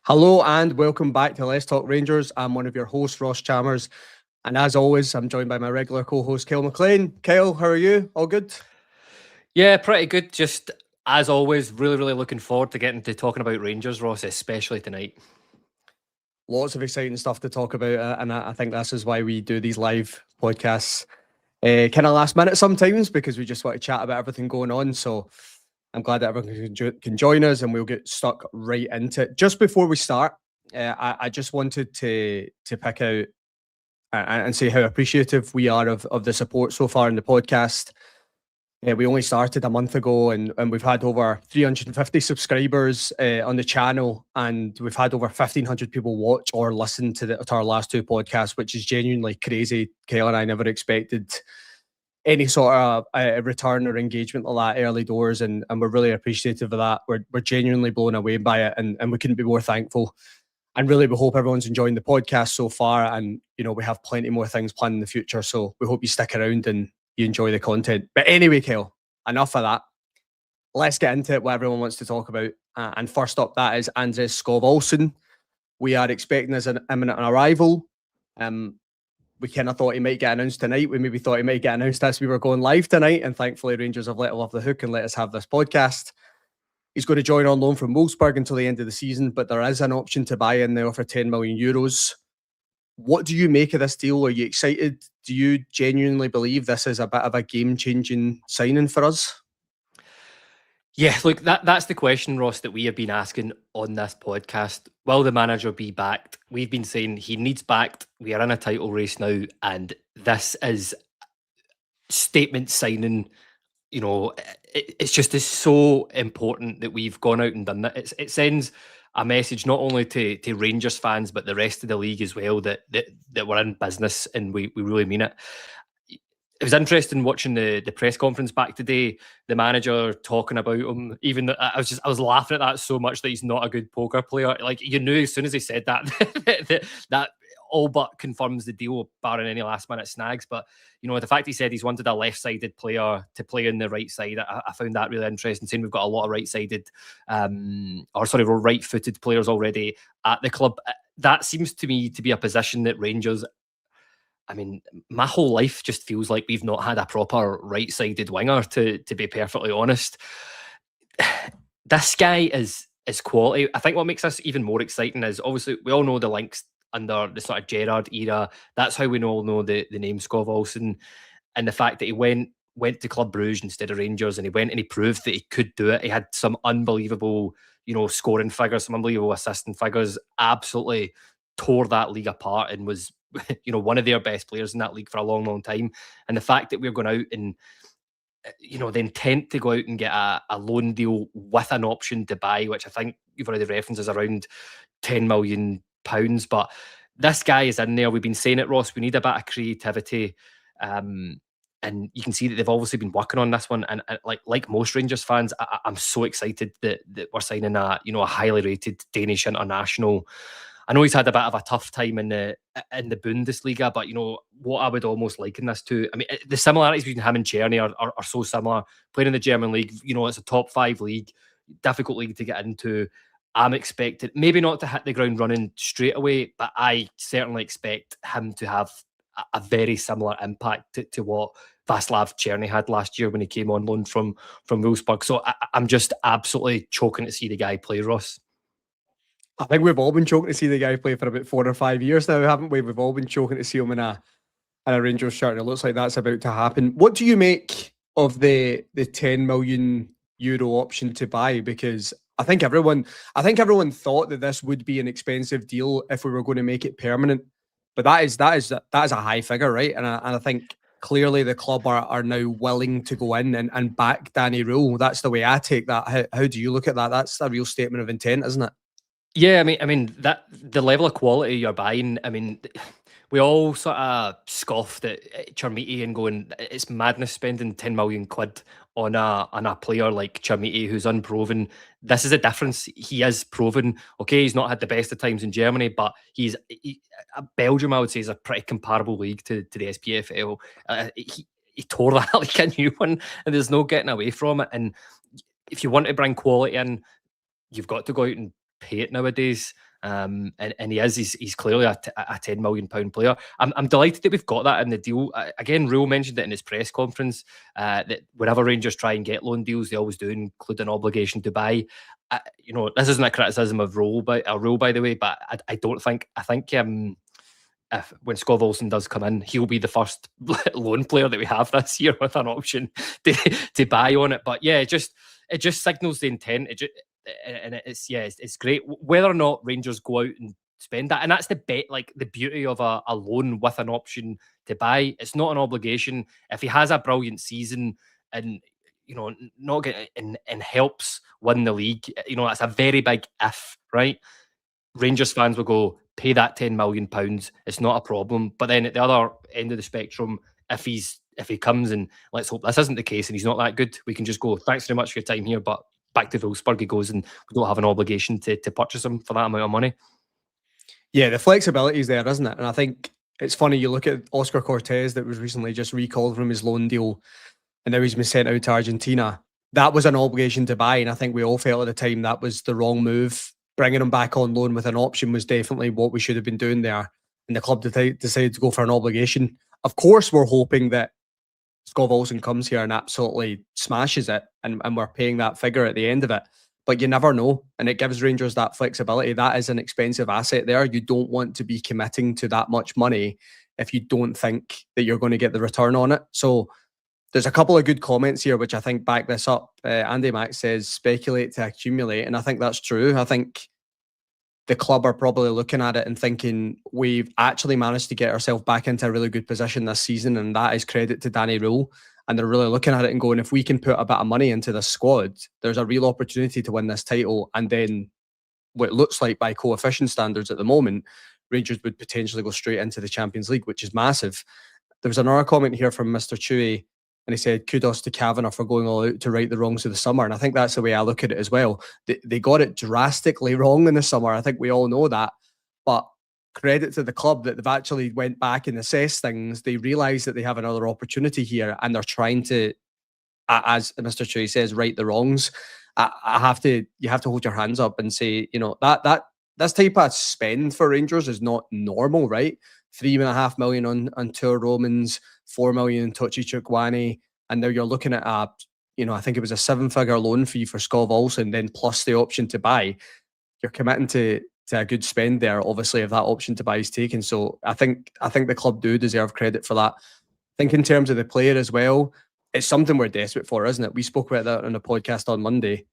Hello and welcome back to Let's Talk Rangers. I'm one of your hosts, Ross Chalmers. And as always, I'm joined by my regular co-host, Kyle McLean. Kyle, how are you? All good? Yeah, pretty good. Just as always, really looking forward to getting to talking about Rangers, Ross, especially tonight. Lots of exciting stuff to talk about. And I think this is why we do these live podcasts kind of last minute sometimes, because we just want to chat about everything going on. So I'm glad that everyone can join us and we'll get stuck right into it. Just before we start, I just wanted to pick out and say how appreciative we are of the support so far in the podcast. We only started a month ago and we've had over 350 subscribers on the channel, and we've had over 1,500 people watch or listen to our last two podcasts, which is genuinely crazy. Kyle and I never expected any sort of return or engagement like that early doors, and we're really appreciative of that. We're genuinely blown away by it, and we couldn't be more thankful. And really, we hope everyone's enjoying the podcast so far, and we have plenty more things planned in the future, so we hope you stick around and you enjoy the content. But anyway, Kyle, enough of that. Let's get into it, what everyone wants to talk about. And first up, that is Andreas Skov Olsen. We are expecting as an imminent arrival. We kind of thought he might get announced tonight. We maybe thought he might get announced as we were going live tonight, and thankfully Rangers have let him off the hook and let us have this podcast. He's going to join on loan from Wolfsburg until the end of the season, but there is an option to buy in there for 10 million euros. What do you make of this deal? Are you excited? Do you genuinely believe this is a bit of a game-changing signing for us? Yeah, look, that's the question, Ross, that we have been asking on this podcast. Will the manager be backed? We've been saying he needs backed. We are in a title race now, and this is statement signing. It's just so important that we've gone out and done that. It sends a message not only to Rangers fans, but the rest of the league as well, that we're in business and we really mean it. It was interesting watching the press conference back today, the manager talking about him. Even I was laughing at that so much that he's not a good poker player. Like, you knew as soon as he said that that all but confirms the deal, barring any last minute snags. But the fact he said he's wanted a left-sided player to play on the right side, I found that really interesting. Saying we've got a lot of right-sided, right-footed players already at the club. That seems to me to be a position that Rangers, I mean, my whole life just feels like we've not had a proper right-sided winger, to be perfectly honest. This guy is quality. I think what makes this even more exciting is, obviously, we all know the links under the sort of Gerrard era. That's how we all know the name Skov Olsen, and the fact that he went to Club Brugge instead of Rangers, and he went and he proved that he could do it. He had some unbelievable, scoring figures, some unbelievable assisting figures, absolutely tore that league apart and was one of their best players in that league for a long time. And the fact that we're going out and the intent to go out and get a loan deal with an option to buy, which I think you've already referenced, is around £10 million. But this guy is in there. We've been saying it, Ross. We need a bit of creativity. And you can see that they've obviously been working on this one. And like most Rangers fans, I'm so excited that we're signing a highly rated Danish international. I know he's had a bit of a tough time in the Bundesliga, but what I would almost liken this to, I mean, the similarities between him and Czerny are so similar. Playing in the German league, it's a top 5 league, difficult league to get into. I'm expected maybe not to hit the ground running straight away, but I certainly expect him to have a very similar impact to what Václav Czerny had last year when he came on loan from Wolfsburg. So I'm just absolutely choking to see the guy play, Ross. I think we've all been choking to see the guy play for about 4 or 5 years now, haven't we? We've all been choking to see him in a Rangers shirt, and it looks like that's about to happen. What do you make of the 10 million euro option to buy? Because I think everyone thought that this would be an expensive deal if we were going to make it permanent. But that is a high figure, right? And I think clearly the club are now willing to go in and back Danny Rule. That's the way I take that. How do you look at that? That's a real statement of intent, isn't it? Yeah, I mean that the level of quality you're buying. I mean, we all sort of scoffed at Chermiti and going, it's madness spending 10 million quid on a player like Chermiti who's unproven. This is a difference. He is proven. Okay, he's not had the best of times in Germany, but Belgium, I would say, is a pretty comparable league to the SPFL. He tore that like a new one, and there's no getting away from it. And if you want to bring quality in, you've got to go out and pay it nowadays. And he is. He's clearly a £10 million player. I'm delighted that we've got that in the deal. Again, Rule mentioned it in his press conference that whenever Rangers try and get loan deals, they always do include an obligation to buy. This isn't a criticism of Rule, by the way, but I don't think. I think if when Skov Olsen does come in, he'll be the first loan player that we have this year with an option to buy on it. But yeah, it just signals the intent. It's great. Whether or not Rangers go out and spend that, and that's the the beauty of a loan with an option to buy. It's not an obligation. If he has a brilliant season and not get and helps win the league, that's a very big if, right? Rangers fans will go, pay that £10 million. It's not a problem. But then at the other end of the spectrum, if he comes, and let's hope this isn't the case and he's not that good, we can just go, thanks very much for your time here, but back to Wolfsburg he goes, and we don't have an obligation to purchase him for that amount of money. Yeah, the flexibility is there, isn't it? And I think it's funny, you look at Oscar Cortez that was recently just recalled from his loan deal and now he's been sent out to Argentina. That was an obligation to buy, and I think we all felt at the time that was the wrong move. Bringing him back on loan with an option was definitely what we should have been doing there. And the club decided to go for an obligation. Of course, we're hoping that Skov Olsen comes here and absolutely smashes it, and we're paying that figure at the end of it. But you never know, and it gives Rangers that flexibility. That is an expensive asset there. You don't want to be committing to that much money if you don't think that you're going to get the return on it. So there's a couple of good comments here which I think back this up. Andy Mack says, speculate to accumulate, and I think that's true. I think the club are probably looking at it and thinking, we've actually managed to get ourselves back into a really good position this season, and that is credit to Danny Rule. And they're really looking at it and going, if we can put a bit of money into this squad, there's a real opportunity to win this title. And then what it looks like by coefficient standards at the moment, Rangers would potentially go straight into the Champions League, which is massive. There was another comment here from Mr. Chewy, and he said, kudos to Kavanagh for going all out to right the wrongs of the summer. And I think that's the way I look at it as well. They got it drastically wrong in the summer. I think we all know that. But credit to the club that they've actually went back and assessed things. They realise that they have another opportunity here, and they're trying to, as Mr. Chewy says, right the wrongs. You have to hold your hands up and say, that this type of spend for Rangers is not normal, right? $3.5 million on Tuur Rommens, $4 million on Tochi Chukwani, and now you're looking at I think it was a 7-figure loan fee for Skov Olsen, then plus the option to buy. You're committing to a good spend there, obviously, if that option to buy is taken. So I think the club do deserve credit for that. I think in terms of the player as well, it's something we're desperate for, isn't it? We spoke about that on the podcast on Monday.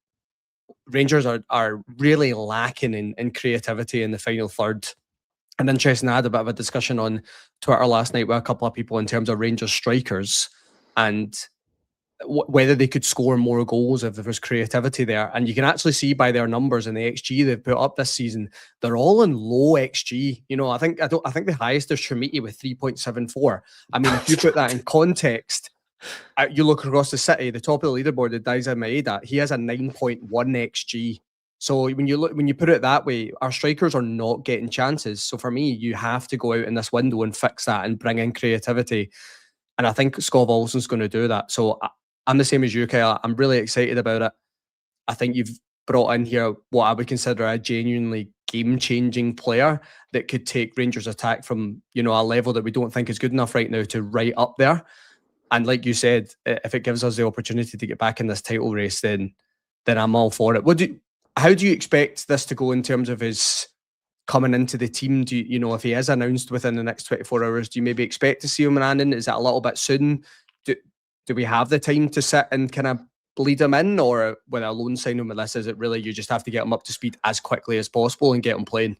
Rangers are really lacking in creativity in the final third. And interesting, I had a bit of a discussion on Twitter last night with a couple of people in terms of Rangers strikers and whether they could score more goals if there was creativity there. And you can actually see by their numbers and the XG they've put up this season, they're all in low XG. I think the highest is Shermiti with 3.74. I mean, if you put that in context, you look across the city, the top of the leaderboard, Daiza Maeda, he has a 9.1 XG. So when you put it that way, our strikers are not getting chances. So for me, you have to go out in this window and fix that and bring in creativity. And I think Skov Olsen's going to do that. So I'm the same as you, Kyle. I'm really excited about it. I think you've brought in here what I would consider a genuinely game-changing player that could take Rangers' attack from, a level that we don't think is good enough right now to right up there. And like you said, if it gives us the opportunity to get back in this title race, then I'm all for it. How do you expect this to go in terms of his coming into the team? Do you, if he is announced within the next 24 hours, do you maybe expect to see him in Annan? Is that a little bit soon? Do we have the time to sit and kind of bleed him in, or with a loan signing with this, is it really you just have to get him up to speed as quickly as possible and get him playing?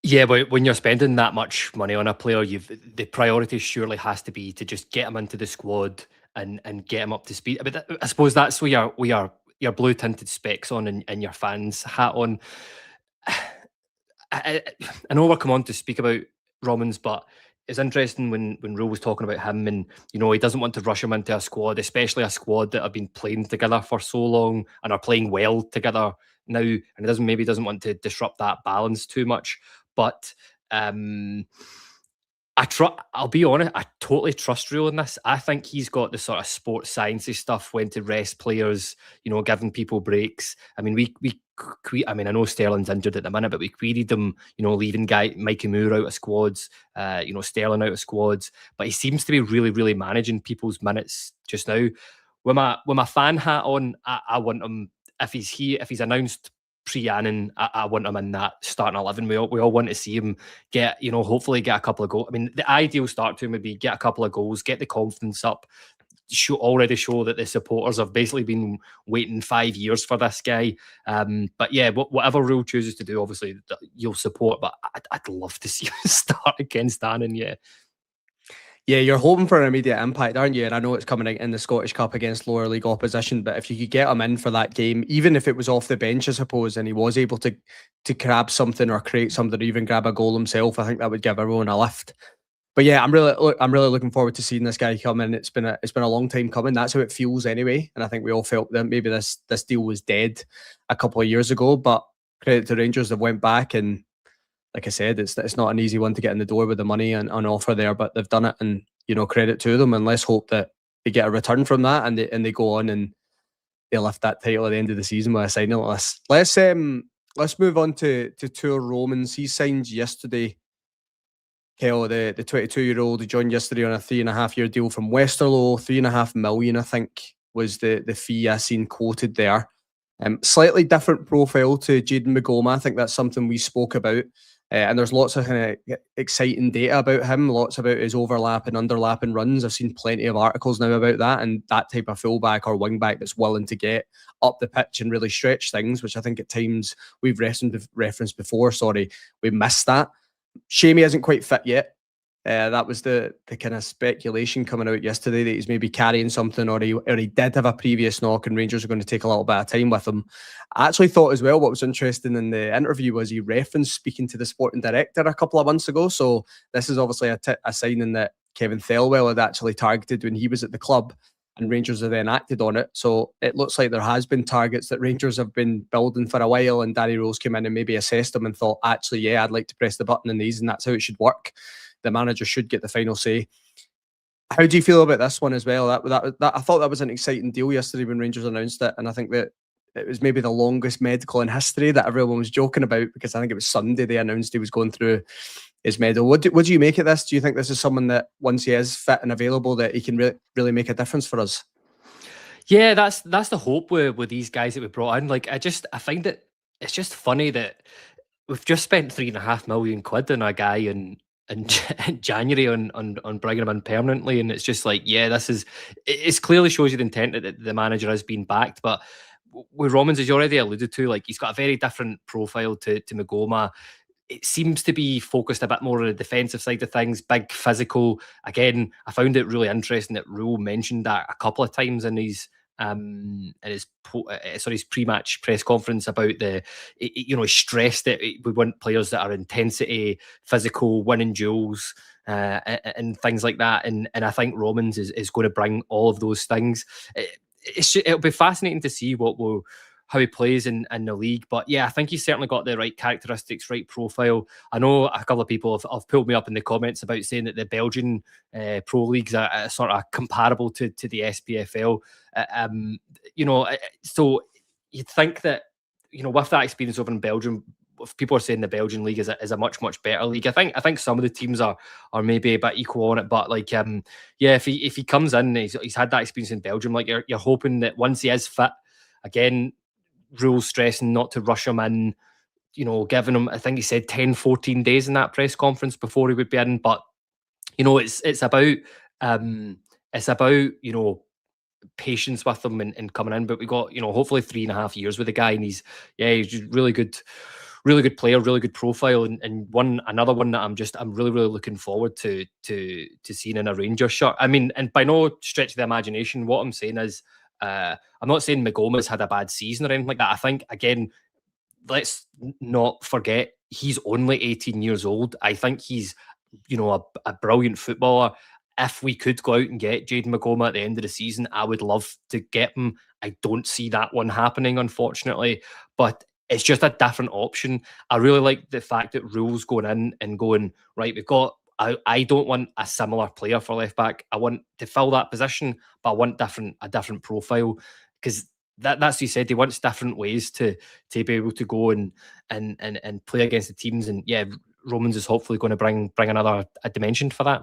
Yeah, but when you're spending that much money on a player, the priority surely has to be to just get him into the squad and get him up to speed. But I suppose that's where your blue tinted specs on and your fans hat on. I know we'll come on to speak about Rommens, but it's interesting when Rule was talking about him, and he doesn't want to rush him into a squad, especially a squad that have been playing together for so long and are playing well together now, and he doesn't want to disrupt that balance too much. But I'll be honest, I totally trust Rule in this. I think he's got the sort of sports sciencey stuff, when to rest players, giving people breaks. I mean, I know Sterling's injured at the minute, but we queried him, leaving Mikey Moore out of squads, Sterling out of squads. But he seems to be really, really managing people's minutes just now. With my fan hat on, I want him, if he's announced pre-Annan, I want him in that starting 11. We all want to see him get, hopefully get a couple of goals. I mean, the ideal start to him would be get a couple of goals, get the confidence up, already show that the supporters have basically been waiting 5 years for this guy. But yeah, whatever Rule chooses to do, obviously you'll support. But I'd love to see him start against Annan. Yeah. Yeah, you're hoping for an immediate impact, aren't you? And I know it's coming in the Scottish Cup against lower league opposition, but if you could get him in for that game, even if it was off the bench, I suppose, and he was able to grab something or create something, or even grab a goal himself, I think that would give everyone a lift. But yeah, I'm really looking forward to seeing this guy come in. It's been a long time coming. That's how it feels anyway. And I think we all felt that maybe this deal was dead a couple of years ago. But credit to Rangers, they've went back, and like I said, it's not an easy one to get in the door with the money and on offer there, but they've done it, and credit to them. And let's hope that they get a return from that, and they go on and they lift that title at the end of the season with a signing list. Let's move on to Tuur Rommens. He signed yesterday. Kel, the 22-year-old, he joined yesterday on a 3.5-year deal from Westerlo. 3.5 million, I think, was the fee I seen quoted there. Slightly different profile to Jayden Magoma. I think that's something we spoke about. And there's lots of kind of exciting data about him, lots about his overlap and underlapping runs. I've seen plenty of articles now about that, and that type of fullback or wingback that's willing to get up the pitch and really stretch things, which I think at times we've referenced before. We missed that. Shame he isn't quite fit yet. That was the kind of speculation coming out yesterday that he's maybe carrying something, or he did have a previous knock, and Rangers are going to take a little bit of time with him. I actually thought as well, what was interesting in the interview was he referenced speaking to the sporting director a couple of months ago. So this is obviously a signing that Kevin Thelwell had actually targeted when he was at the club, and Rangers have then acted on it. So it looks like there has been targets that Rangers have been building for a while, and Danny Rose came in and maybe assessed them and thought, actually, yeah, I'd like to press the button on these, and that's how it should work. The manager should get the final say. How do you feel about this one as well? That I thought that was an exciting deal yesterday when Rangers announced it, and I think that it was maybe the longest medical in history that everyone was joking about, because I think it was Sunday they announced he was going through his medal. What do you make of this? Do you think this is someone that once he is fit and available, that he can really make a difference for us? Yeah, that's the hope with these guys that we brought in. Like, I find that it's just funny that we've just spent £3.5 million on a guy in January on bringing him in permanently, and it's just like, yeah, it clearly shows you the intent that the manager has been backed. But with Rommens, as you already alluded to, like, he's got a very different profile to Magoma. It seems to be focused a bit more on the defensive side of things, big, physical. Again, I found it really interesting that Rule mentioned that a couple of times in his pre-match press conference about he stressed that we want players that are intensity, physical, winning duels, and things like that. And I think Rommens is going to bring all of those things. It'll be fascinating to see how he plays in the league. But yeah, I think he's certainly got the right characteristics, right profile. I know a couple of people have pulled me up in the comments about saying that the Belgian pro leagues are sort of comparable to the SPFL. So you'd think that, with that experience over in Belgium, if people are saying the Belgian league is a much, much better league, I think some of the teams are maybe a bit equal on it. But like, if he comes in, he's had that experience in Belgium. Like, you're hoping that once he is fit, again, Rules stressing not to rush him in, giving him, I think he said 10, 14 days in that press conference before he would be in. But, it's about patience with him and coming in. But we got, hopefully 3.5 years with the guy, and he's really good player, really good profile, and another one that I'm really, really looking forward to seeing in a Rangers shirt. I mean, and by no stretch of the imagination, what I'm saying is, I'm not saying Magoma's had a bad season or anything like that. I think, again, let's not forget, he's only 18 years old. I think he's, a brilliant footballer. If we could go out and get Jayden Magoma at the end of the season, I would love to get him. I don't see that one happening, unfortunately, but it's just a different option. I really like the fact that Rule's going in and going, right, we've got I don't want a similar player for left back. I want to fill that position, but I want a different profile, because that's what you said. He wants different ways to be able to go and play against the teams. And yeah, Rommens is hopefully going to bring another dimension for that.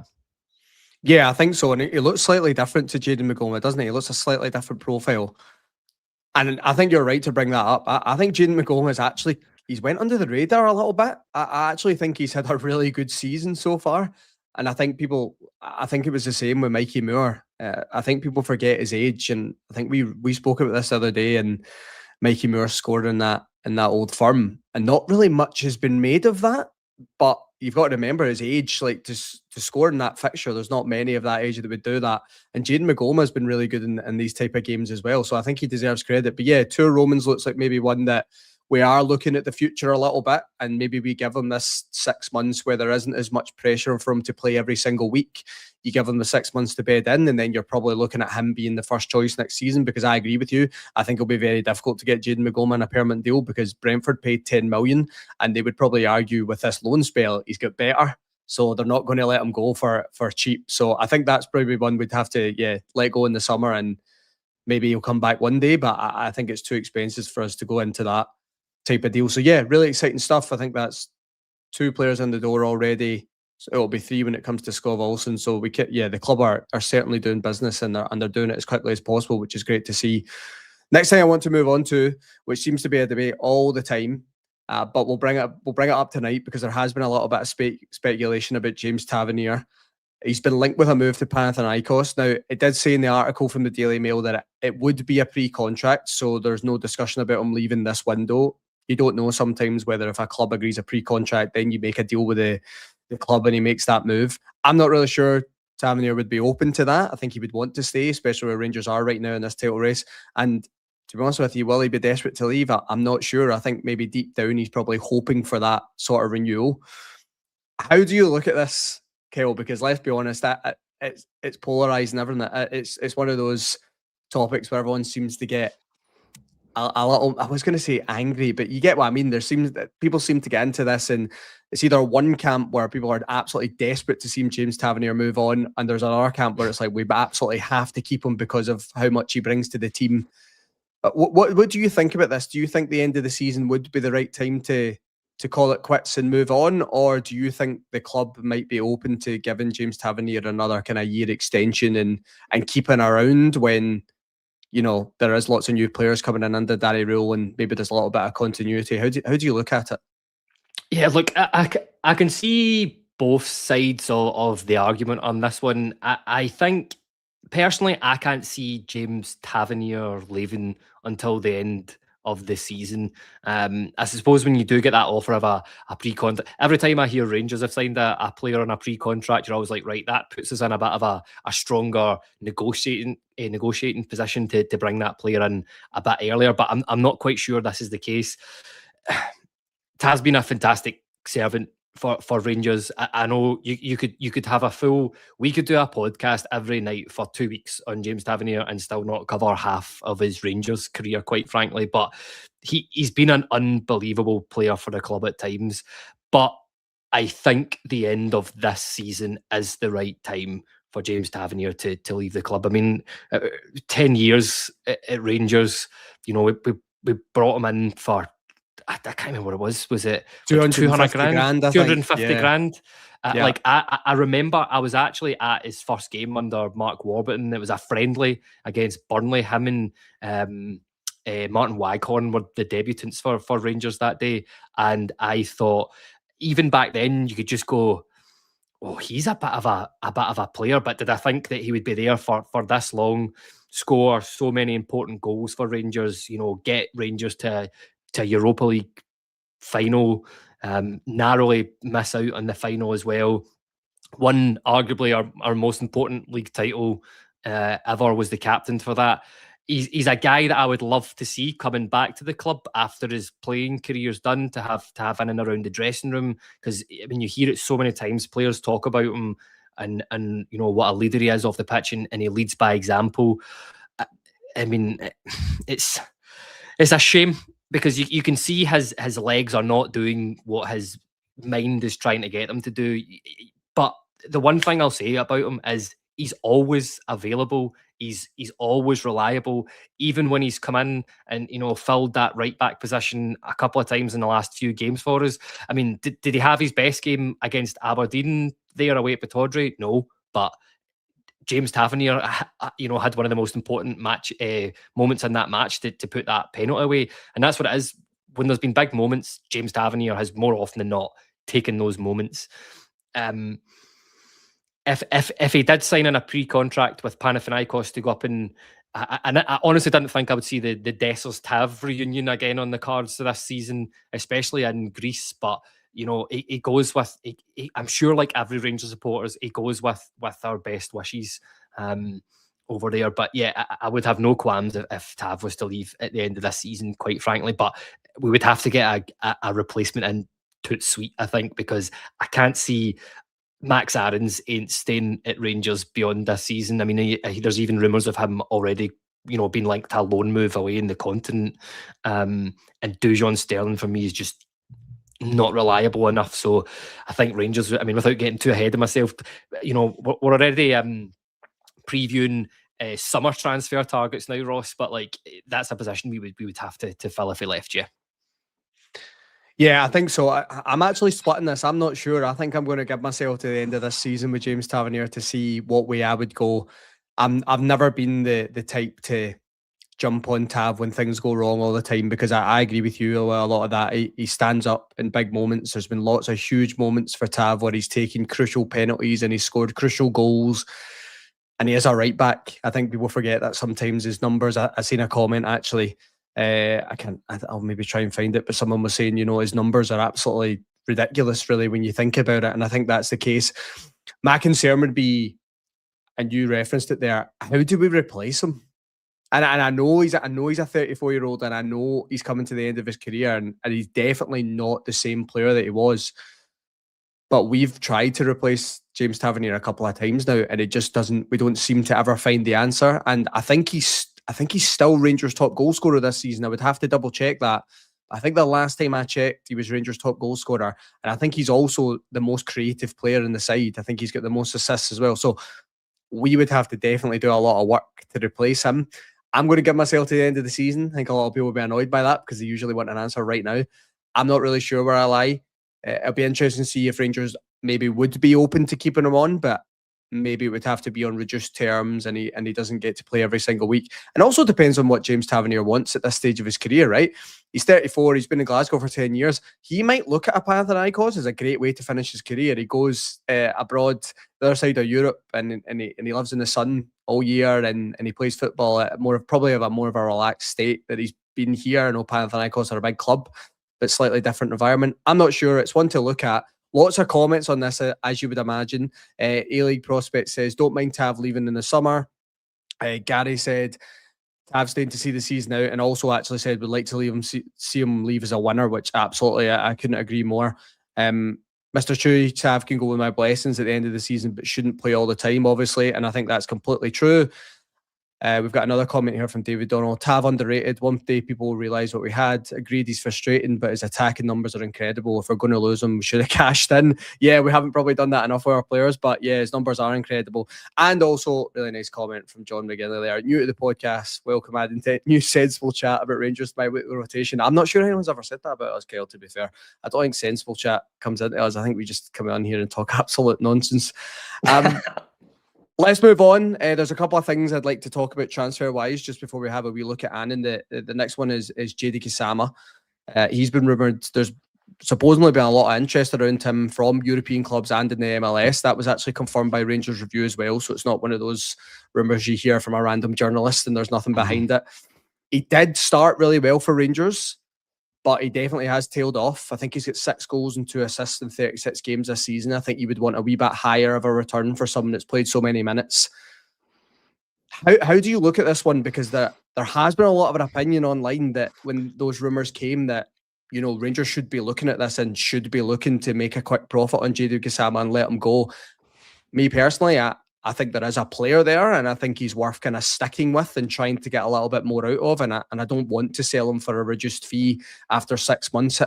Yeah, I think so. And he looks slightly different to Jaden McGoma, doesn't he? He looks a slightly different profile. And I think you're right to bring that up. I think Jaden McGoma is actually, he's went under the radar a little bit. I actually think he's had a really good season so far. And I think it was the same with Mikey Moore. I think people forget his age. And I think we spoke about this the other day, and Mikey Moore scored in that Old Firm. And not really much has been made of that. But you've got to remember his age, like to score in that fixture, there's not many of that age that would do that. And Jaden McGoma has been really good in these type of games as well. So I think he deserves credit. But yeah, Tuur Rommens looks like maybe one that we are looking at the future a little bit, and maybe we give him this 6 months where there isn't as much pressure for him to play every single week. You give him the 6 months to bed in, and then you're probably looking at him being the first choice next season, because I agree with you. I think it'll be very difficult to get Jaden McGoma in a permanent deal, because Brentford paid 10 million, and they would probably argue with this loan spell, he's got better. So they're not going to let him go for cheap. So I think that's probably one we'd have to let go in the summer, and maybe he'll come back one day, but I think it's too expensive for us to go into that type of deal. So yeah, really exciting stuff. I think that's 2 players in the door already. So it'll be 3 when it comes to Skov Olsen. So the club are certainly doing business, and they're doing it as quickly as possible, which is great to see. Next thing I want to move on to, which seems to be a debate all the time, but we'll bring it up tonight, because there has been a little bit of speculation about James Tavernier. He's been linked with a move to Panathinaikos. Now, it did say in the article from the Daily Mail that it would be a pre-contract, so there's no discussion about him leaving this window. You don't know sometimes whether, if a club agrees a pre-contract, then you make a deal with the club and he makes that move. I'm not really sure Tavernier would be open to that. I think he would want to stay, especially where Rangers are right now in this title race. And to be honest with you, will he be desperate to leave? I'm not sure. I think maybe deep down he's probably hoping for that sort of renewal. How do you look at this, Kel? Because let's be honest, it's polarising, everything. It's one of those topics where everyone seems to get a little, I was going to say angry, but you get what I mean. People seem to get into this, and it's either one camp where people are absolutely desperate to see James Tavernier move on, and there's another camp where it's like, we absolutely have to keep him because of how much he brings to the team. What do you think about this? Do you think the end of the season would be the right time to call it quits and move on, or do you think the club might be open to giving James Tavernier another kind of year extension and keeping around when, you know, there is lots of new players coming in under Darry Rule, and maybe there's a little bit of continuity? How do you look at it? Yeah, look, I can see both sides of the argument on this one. I think, personally, I can't see James Tavernier leaving until the end of the season. I suppose when you do get that offer of a pre-contract, every time I hear Rangers have signed a player on a pre-contract, you're always like, right, that puts us in a bit of a stronger negotiating position to bring that player in a bit earlier. But I'm not quite sure this is the case. Taz been a fantastic servant for Rangers. I know you could have we could do a podcast every night for 2 weeks on James Tavernier and still not cover half of his Rangers career, quite frankly. But he's been an unbelievable player for the club at times. But I think the end of this season is the right time for James Tavernier to leave the club. I mean, 10 years at Rangers, you know, we brought him in for, I can't remember what it was. Was it 200 grand? 250 grand. Like I remember I was actually at his first game under Mark Warburton. It was a friendly against Burnley. Him and Martin Waghorn were the debutants for Rangers that day. And I thought, even back then, you could just go, oh, he's a bit of a player. But did I think that he would be there for this long, score so many important goals for Rangers, you know, get Rangers to Europa League final, narrowly miss out on the final as well. Won arguably our most important league title ever, was the captain for that. He's a guy that I would love to see coming back to the club after his playing career's done, to have in and around the dressing room, because I mean, you hear it so many times, players talk about him and you know what a leader he is off the pitch, and he leads by example. I mean, it's a shame, because you can see his legs are not doing what his mind is trying to get him to do. But the one thing I'll say about him is he's always available. He's always reliable, even when he's come in and, you know, filled that right back position a couple of times in the last few games for us. I mean, did he have his best game against Aberdeen there away at Pittodrie? No, but James Tavernier, you know, had one of the most important match moments in that match to put that penalty away, and that's what it is. When there's been big moments, James Tavernier has more often than not taken those moments. If he did sign in a pre-contract with Panathinaikos to go up and I honestly didn't think I would see the Dessers Tav reunion again on the cards this season, especially in Greece. But you know, he goes with. I'm sure, like every Rangers supporters, he goes with our best wishes over there. But yeah, I would have no qualms if Tav was to leave at the end of this season, quite frankly. But we would have to get a replacement in Toot Sweet, I think, because I can't see Max Aarons ain't staying at Rangers beyond this season. I mean, there's even rumours of him already, you know, being linked to a loan move away in the continent. And Dujon Sterling for me is just not reliable enough. So I think Rangers, I mean, without getting too ahead of myself, you know, we're already previewing summer transfer targets now, Ross. But like, that's a position we would have to fill if he left you. Yeah, I think so. I'm actually splitting this. I'm not sure. I think I'm going to give myself to the end of this season with James Tavernier to see what way I would go. I've never been the type to jump on Tav when things go wrong all the time, because I agree with you. A lot of that, he stands up in big moments. There's been lots of huge moments for Tav where he's taken crucial penalties and he's scored crucial goals. And he is a right back. I think people forget that sometimes his numbers. I seen a comment actually. I'll maybe try and find it, but someone was saying, you know, his numbers are absolutely ridiculous, really, when you think about it. And I think that's the case. My concern would be, and you referenced it there, how do we replace him? And I know he's a 34-year-old, and I know he's coming to the end of his career, and he's definitely not the same player that he was. But we've tried to replace James Tavernier a couple of times now, and it just doesn't. We don't seem to ever find the answer. And I think he's still Rangers' top goal scorer this season. I would have to double check that. I think the last time I checked, he was Rangers' top goal scorer. And I think he's also the most creative player in the side. I think he's got the most assists as well. So we would have to definitely do a lot of work to replace him. I'm going to give myself to the end of the season. I think a lot of people will be annoyed by that because they usually want an answer right now. I'm not really sure where I lie. It'll be interesting to see if Rangers maybe would be open to keeping him on, but maybe it would have to be on reduced terms, and he doesn't get to play every single week. And also depends on what James Tavernier wants at this stage of his career, right? He's 34, he's been in Glasgow for 10 years. He might look at a Panathinaikos as a great way to finish his career. He goes abroad, the other side of Europe, and he lives in the sun all year, and he plays football at more of a relaxed state that he's been here. I know Panathinaikos are a big club, but slightly different environment. I'm not sure. It's one to look at. Lots of comments on this, as you would imagine. A-League Prospect says, don't mind Tav leaving in the summer. Gary said, Tav staying to see the season out, and also actually said, would like to see him leave as a winner, which absolutely, I couldn't agree more. Mr. Chewy, Tav can go with my blessings at the end of the season, but shouldn't play all the time, obviously, and I think that's completely true. We've got another comment here from David Donald. Tav underrated. One day people will realise what we had. Agreed, he's frustrating, but his attacking numbers are incredible. If we're going to lose him, we should have cashed in. Yeah, we haven't probably done that enough with our players, but yeah, his numbers are incredible. And also, really nice comment from John McGinley there. New to the podcast, welcome adding new sensible chat about Rangers by weekly rotation. I'm not sure anyone's ever said that about us, Kyle, to be fair. I don't think sensible chat comes into us. I think we just come on here and talk absolute nonsense. Let's move on. There's a couple of things I'd like to talk about transfer-wise just before we have a wee look at Annan. The next one is JD Kisama. He's been rumoured. There's supposedly been a lot of interest around him from European clubs and in the MLS. That was actually confirmed by Rangers Review as well, so it's not one of those rumours you hear from a random journalist and there's nothing behind it. He did start really well for Rangers, but he definitely has tailed off. I think he's got 6 goals and 2 assists in 36 games this season. I think you would want a wee bit higher of a return for someone that's played so many minutes. How do you look at this one? Because there has been a lot of an opinion online that when those rumours came that, you know, Rangers should be looking at this and should be looking to make a quick profit on Jadou Kisama and let him go. Me personally, I think there is a player there, and I think he's worth kind of sticking with and trying to get a little bit more out of. And I don't want to sell him for a reduced fee after 6 months.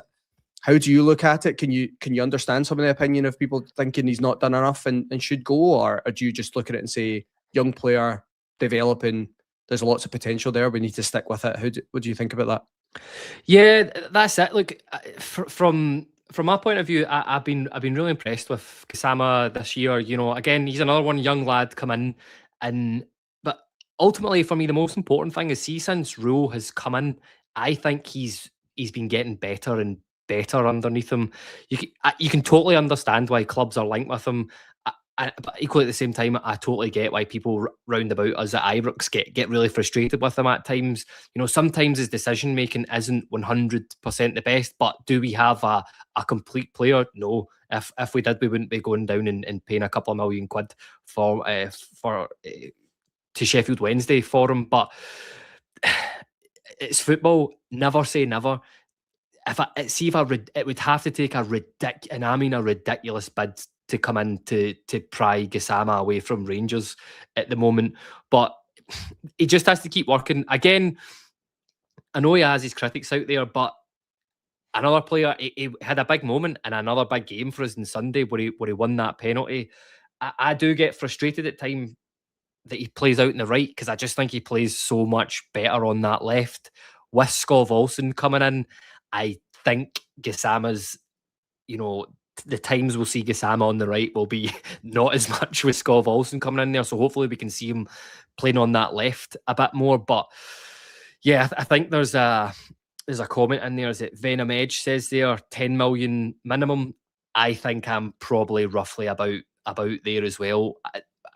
How do you look at it? Can you understand some of the opinion of people thinking he's not done enough and should go, or do you just look at it and say, young player, developing, there's lots of potential there, we need to stick with it? What do you think about that? Yeah, that's it. Look, from my point of view, I've been really impressed with Gassama this year. You know, again, he's another one young lad come in, but ultimately for me, the most important thing is, see, since Rule has come in, I think he's been getting better and better underneath him. You can totally understand why clubs are linked with him. But equally at the same time, I totally get why people round about us at Ibrox get really frustrated with him at times. You know, sometimes his decision making isn't 100% the best, but do we have a complete player? No. If we did, we wouldn't be going down and paying a couple of million quid to Sheffield Wednesday for him. But it's football. Never say never. It would have to take a ridiculous bid to come in to pry Gassama away from Rangers at the moment. But he just has to keep working. Again, I know he has his critics out there, but another player, he had a big moment and another big game for us on Sunday where he won that penalty. I do get frustrated at times that he plays out in the right, because I just think he plays so much better on that left. With Skov Olsen coming in, I think Gassama's, you know, the times we'll see Gassama on the right will be not as much with Skov Olsen coming in there. So hopefully we can see him playing on that left a bit more. But yeah, I think there's a comment in there. Is it Venom Edge says there 10 million minimum? I think I'm probably roughly about there as well.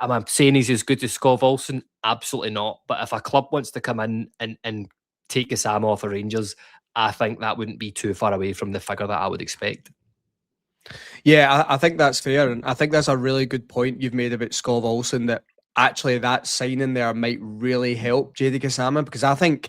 Am I saying he's as good as Skov Olsen? Absolutely not. But if a club wants to come in and take Gassama off of Rangers, I think that wouldn't be too far away from the figure that I would expect. Yeah, I think that's fair. And I think that's a really good point you've made about Skov Olsen, that actually that signing there might really help JD Gassama, because I think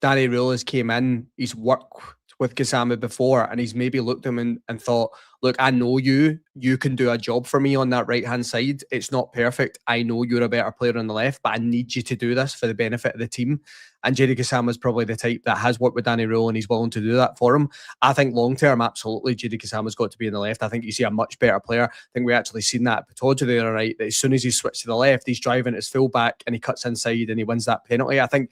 Danny Rule has came in, he's worked with Gassama before, and he's maybe looked at him and thought, look, I know you can do a job for me on that right-hand side. It's not perfect. I know you're a better player on the left, but I need you to do this for the benefit of the team. And Jerry Gassama is probably the type that has worked with Danny Rule and he's willing to do that for him. I think long-term, absolutely, Jerry Gassama's got to be in the left. I think you see a much better player. I think we actually seen that at Patoja there, right? That as soon as he switched to the left, he's driving his full-back and he cuts inside and he wins that penalty. I think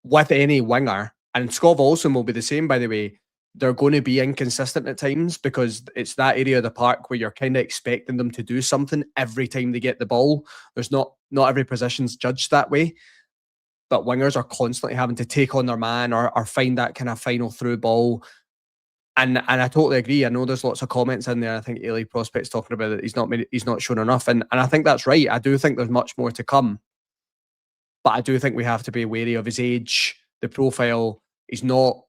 with any winger, and Skov Olsen will be the same, by the way, they're going to be inconsistent at times, because it's that area of the park where you're kind of expecting them to do something every time they get the ball. There's not every position's judged that way, but wingers are constantly having to take on their man or find that kind of final through ball. And I totally agree. I know there's lots of comments in there. I think Ailey Prospect's talking about it. He's not shown enough, and I think that's right. I do think there's much more to come, but I do think we have to be wary of his age, the profile. It's not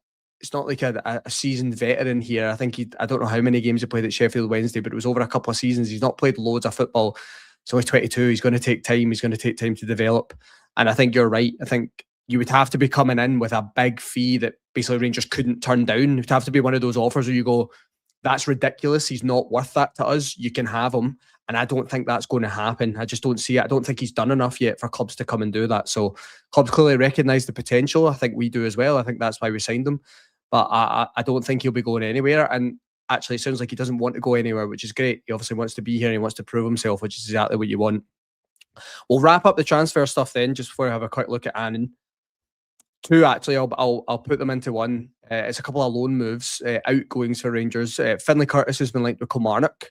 like a seasoned veteran here. I think I don't know how many games he played at Sheffield Wednesday, but it was over a couple of seasons. He's not played loads of football. He's only 22. He's going to take time. He's going to take time to develop. And I think you're right. I think you would have to be coming in with a big fee that basically Rangers couldn't turn down. It would have to be one of those offers where you go, that's ridiculous. He's not worth that to us. You can have him. And I don't think that's going to happen. I just don't see it. I don't think he's done enough yet for clubs to come and do that. So clubs clearly recognise the potential. I think we do as well. I think that's why we signed him. But I don't think he'll be going anywhere. And actually, it sounds like he doesn't want to go anywhere, which is great. He obviously wants to be here and he wants to prove himself, which is exactly what you want. We'll wrap up the transfer stuff then, just before I have a quick look at Annan. Two, actually, I'll put them into one. It's a couple of loan moves, outgoings for Rangers. Findlay Curtis has been linked with Kilmarnock.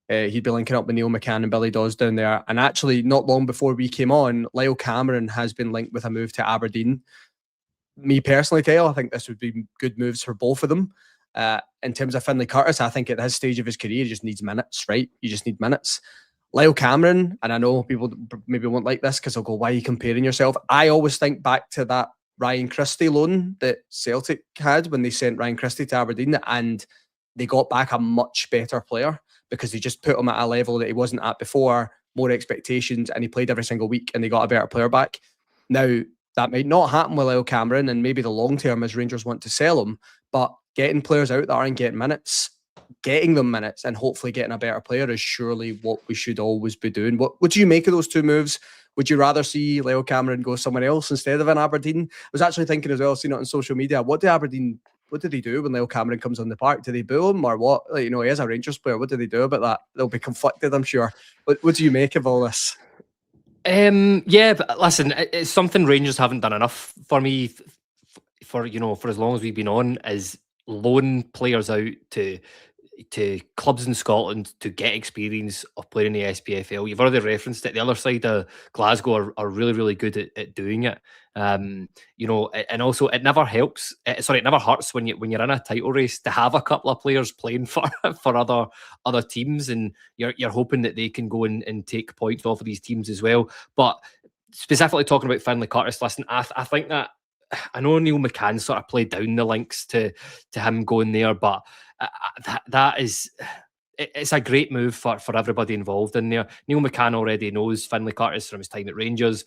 He'd be linking up with Neil McCann and Billy Dawes down there. And actually, not long before we came on, Lyall Cameron has been linked with a move to Aberdeen. Me personally, Kyle, I think this would be good moves for both of them. In terms of Findlay Curtis, I think at this stage of his career, he just needs minutes, right? You just need minutes. Lyall Cameron, and I know people maybe won't like this because they'll go, why are you comparing yourself? I always think back to that Ryan Christie loan that Celtic had when they sent Ryan Christie to Aberdeen, and they got back a much better player because they just put him at a level that he wasn't at before, more expectations, and he played every single week and they got a better player back. Now, that might not happen with Lyall Cameron, and maybe the long term as Rangers want to sell him, but getting players out that aren't getting minutes, getting them minutes and hopefully getting a better player is surely what we should always be doing. What do you make of those two moves? Would you rather see Lyall Cameron go somewhere else instead of in Aberdeen? I was actually thinking as well, seeing it on social media, what do Aberdeen what do they do when Lyall Cameron comes on the park? Do they boo him or what? Like, he is a Rangers player. What do they do about that? They'll be conflicted, I'm sure. What do you make of all this? Yeah, but listen, it's something Rangers haven't done enough for me for as long as we've been on, is loan players out to clubs in Scotland to get experience of playing in the SPFL. You've already referenced it. The other side of Glasgow are really, really good at doing it. And also it never helps. It never hurts when you're in a title race to have a couple of players playing for other teams, and you're hoping that they can go and take points off of these teams as well. But specifically talking about Findlay Curtis, listen, I think that I know Neil McCann sort of played down the links to him going there, but that is, it's a great move for everybody involved in there. Neil McCann already knows Findlay Curtis from his time at Rangers.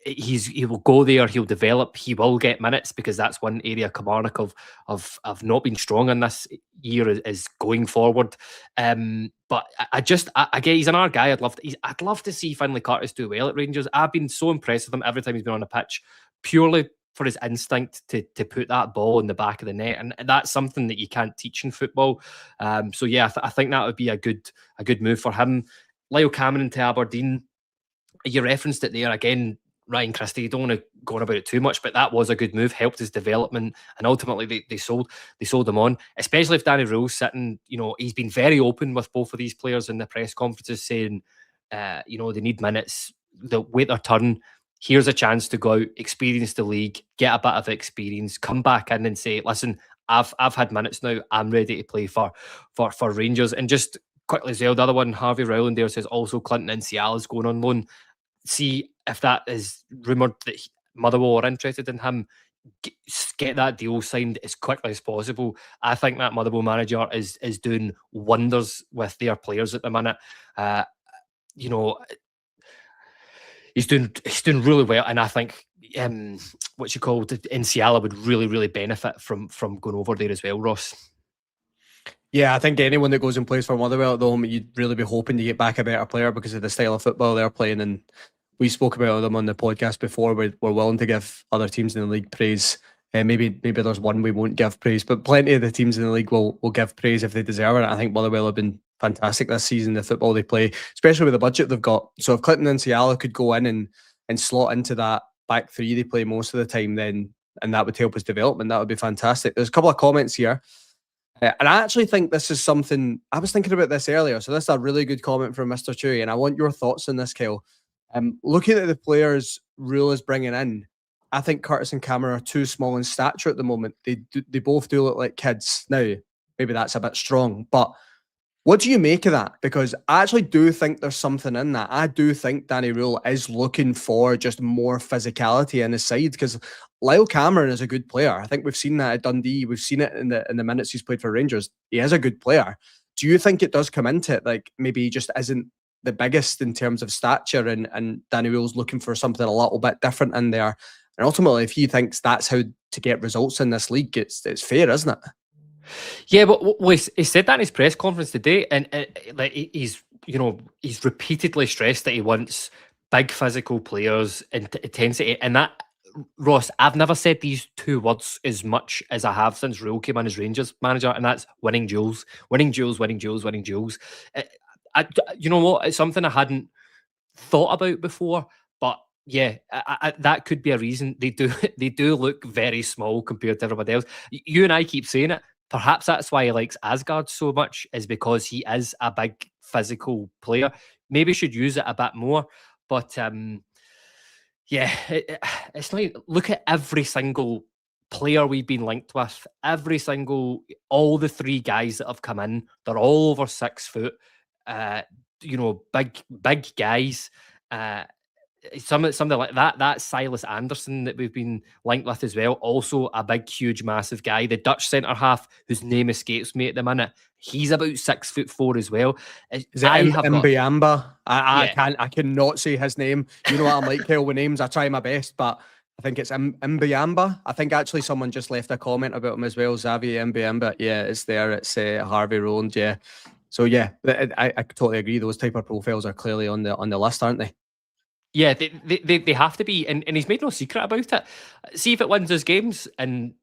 He will go there, he'll develop, he will get minutes, because that's one area Kilmarnock of not being strong in this year is going forward. But I get he's another guy I'd love to see Findlay Curtis do well at Rangers. I've been so impressed with him every time he's been on the pitch, purely for his instinct to put that ball in the back of the net, and that's something that you can't teach in football. So yeah, I think that would be a good move for him. Lyall Cameron to Aberdeen, you referenced it there again. Ryan Christie, you don't want to go on about it too much, but that was a good move, helped his development, and ultimately they sold him on. Especially if Danny Rose sitting, he's been very open with both of these players in the press conferences, saying, they need minutes, they'll wait their turn. Here's a chance to go out, experience the league, get a bit of experience, come back in and say, listen, I've had minutes now, I'm ready to play for Rangers. And just quickly as well, the other one, Harvey Rowland there says also Clinton Ciala is going on loan. See if that is rumoured that Motherwell are interested in him, get that deal signed as quickly as possible. I think that Motherwell manager is doing wonders with their players at the minute. He's doing really well, and I think Ciala would really, really benefit from going over there as well, Ross. Yeah, I think anyone that goes and plays for Motherwell at the moment, you'd really be hoping to get back a better player because of the style of football they're playing. And we spoke about them on the podcast before. We're willing to give other teams in the league praise. Maybe there's one we won't give praise, but plenty of the teams in the league will give praise if they deserve it. I think Motherwell have been fantastic this season, the football they play, especially with the budget they've got. So if Clinton and Ciala could go in and slot into that back three they play most of the time, then, and that would help his development, that would be fantastic. There's a couple of comments here. And I actually think this is something, I was thinking about this earlier, so this is a really good comment from Mr. Chewy, and I want your thoughts on this, Kyle. Looking at the players Rule is bringing in, I think Curtis and Cameron are too small in stature at the moment. They both do look like kids. Now, maybe that's a bit strong, but what do you make of that? Because I actually do think there's something in that. I do think Danny Rule is looking for just more physicality in his side, because Lyall Cameron is a good player. I think we've seen that at Dundee. We've seen it in the minutes he's played for Rangers. He is a good player. Do you think it does come into it? Like maybe he just isn't the biggest in terms of stature, and Danny Rule's looking for something a little bit different in there. And ultimately, if he thinks that's how to get results in this league, it's fair, isn't it? Yeah, but he said that in his press conference today, and like he's repeatedly stressed that he wants big physical players and intensity. And that, Ross, I've never said these two words as much as I have since Rule came in as Rangers manager, and that's winning duels, winning duels, winning duels, winning duels. You know what? It's something I hadn't thought about before, but yeah, that could be a reason. They do look very small compared to everybody else. You and I keep saying it. Perhaps that's why he likes Asgard so much, is because he is a big physical player. Maybe should use it a bit more. But yeah, it's like, look at every single player we've been linked with. All the three guys that have come in, they're all over 6 foot. Big guys. Something like that. That's Silas Anderson that we've been linked with as well. Also a big, huge, massive guy. The Dutch centre half, whose name escapes me at the minute, he's about 6'4" as well. Is it Mbiamba? I cannot say his name. You know what I'm like, Kyle, with names. I try my best, but I think it's Mbiamba. I think actually someone just left a comment about him as well. Xavier Mbiamba. Yeah, it's there. It's Harvey Rowland. Yeah. So yeah, I totally agree. Those type of profiles are clearly on the list, aren't they? Yeah, they have to be, and he's made no secret about it. See if it wins us games, and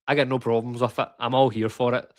I got no problems with it. I'm all here for it.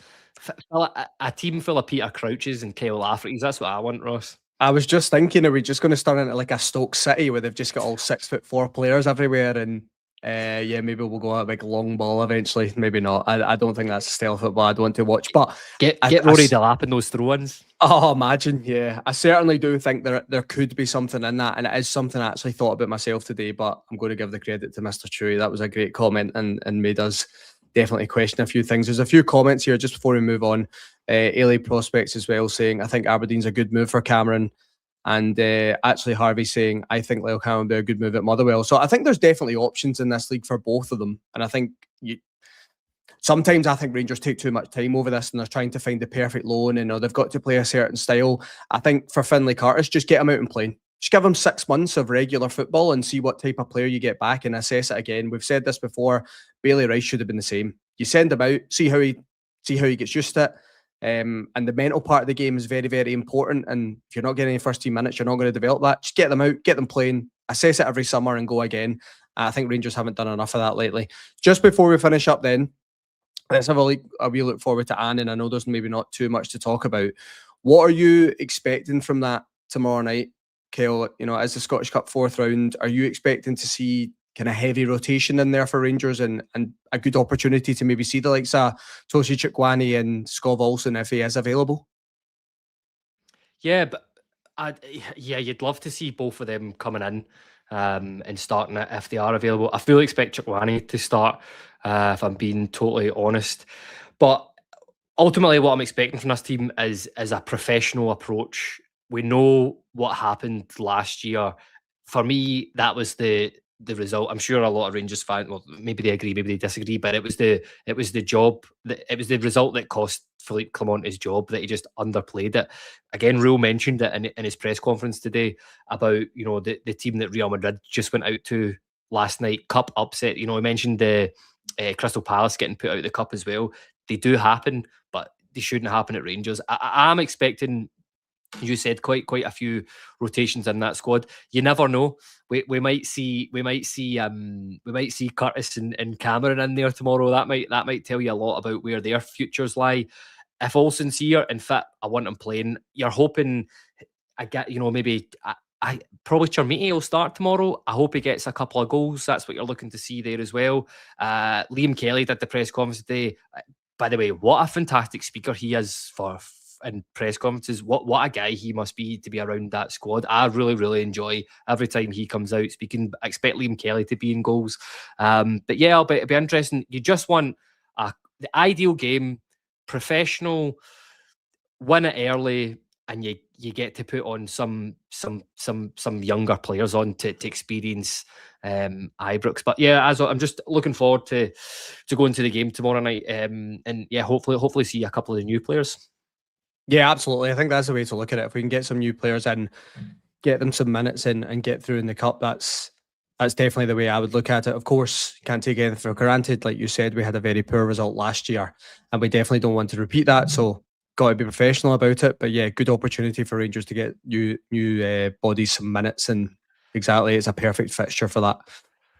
A team full of Peter Crouches and Kyle Lafferty's, that's what I want, Ross. I was just thinking, are we just going to start into like a Stoke City where they've just got all 6'4" players everywhere, and yeah, maybe we'll go a big long ball eventually. Maybe not. I don't think that's the style of football I'd want to watch. But get Rory Delap in those throw-ins. Oh, imagine, yeah. I certainly do think there could be something in that, and it is something I actually thought about myself today, but I'm going to give the credit to Mr. Chewy. That was a great comment and made us definitely question a few things. There's a few comments here just before we move on. Ailey Prospects as well saying, I think Aberdeen's a good move for Cameron. And actually Harvey saying, I think Lyall Cameron would be a good move at Motherwell. So I think there's definitely options in this league for both of them. And I think sometimes I think Rangers take too much time over this and they're trying to find the perfect loan and they've got to play a certain style. I think for Findlay Curtis, just get him out and play. Just give him 6 months of regular football and see what type of player you get back and assess it again. We've said this before. Bailey Rice should have been the same. You send him out, see how he gets used to it. And the mental part of the game is very, very important. And if you're not getting any first team minutes, you're not going to develop that. Just get them out, get them playing, assess it every summer and go again. I think Rangers haven't done enough of that lately. Just before we finish up then, let's have a wee look forward to Annan. I know there's maybe not too much to talk about. What are you expecting from that tomorrow night, Kyle? You know, as the Scottish Cup 4th round, are you expecting to see kind of heavy rotation in there for Rangers and a good opportunity to maybe see the likes of Toshi Chikwani and Skov Olsen if he is available? Yeah, but you'd love to see both of them coming in and starting it if they are available. I fully expect Chikwani to start, if I'm being totally honest. But ultimately, what I'm expecting from this team is a professional approach. We know what happened last year. For me, that was the result. I'm sure a lot of Rangers fans, well, maybe they agree, maybe they disagree, but it was the job, it was the result that cost Philippe Clement his job, that he just underplayed it. Again, Rule mentioned it in his press conference today about, you know, the team that Real Madrid just went out to last night, cup upset. You know, he mentioned the Crystal Palace getting put out of the cup as well. They do happen, but they shouldn't happen at Rangers. I'm expecting, you said, quite a few rotations in that squad. You never know. We might see Curtis and Cameron in there tomorrow. That might tell you a lot about where their futures lie. If Olsen's here and fit, I want him playing. You're hoping maybe I probably Chermiti will start tomorrow. I hope he gets a couple of goals. That's what you're looking to see there as well. Liam Kelly did the press conference today. By the way, what a fantastic speaker he is in press conferences. What a guy he must be to be around that squad. I really, really enjoy every time he comes out speaking. I expect Liam Kelly to be in goals. But yeah, it'll be interesting. You just want the ideal game, professional, win it early, and you get to put on some younger players on to experience Ibrox. But yeah, I'm just looking forward to going to the game tomorrow night, and yeah, hopefully see a couple of the new players. Yeah, absolutely. I think that's the way to look at it. If we can get some new players in, get them some minutes in and get through in the cup, that's definitely the way I would look at it. Of course, can't take anything for granted. Like you said, we had a very poor result last year and we definitely don't want to repeat that. So got to be professional about it. But yeah, good opportunity for Rangers to get new bodies some minutes, and exactly, it's a perfect fixture for that.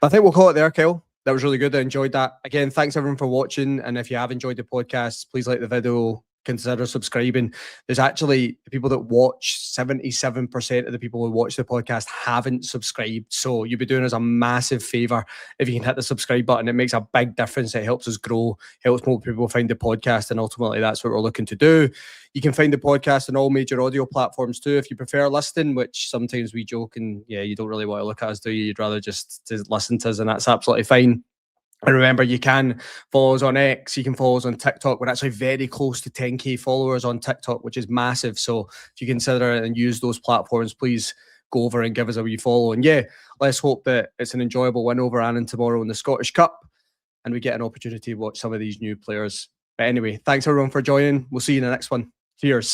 But I think we'll call it there, Kyle. That was really good. I enjoyed that. Again, thanks everyone for watching. And if you have enjoyed the podcast, please like the video, consider subscribing. There's actually people that watch, 77% of the people who watch the podcast haven't subscribed. So you'll be doing us a massive favor if you can hit the subscribe button. It makes a big difference. It helps us grow, helps more people find the podcast. And ultimately, that's what we're looking to do. You can find the podcast on all major audio platforms too. If you prefer listening, which sometimes we joke and yeah, you don't really want to look at us, do you? You'd rather just to listen to us, and that's absolutely fine. And remember, you can follow us on X, you can follow us on TikTok. We're actually very close to 10k followers on TikTok, which is massive. So if you consider it and use those platforms, please go over and give us a wee follow. And yeah, let's hope that it's an enjoyable win over Annan tomorrow in the Scottish Cup and we get an opportunity to watch some of these new players. But anyway, thanks everyone for joining. We'll see you in the next one. Cheers.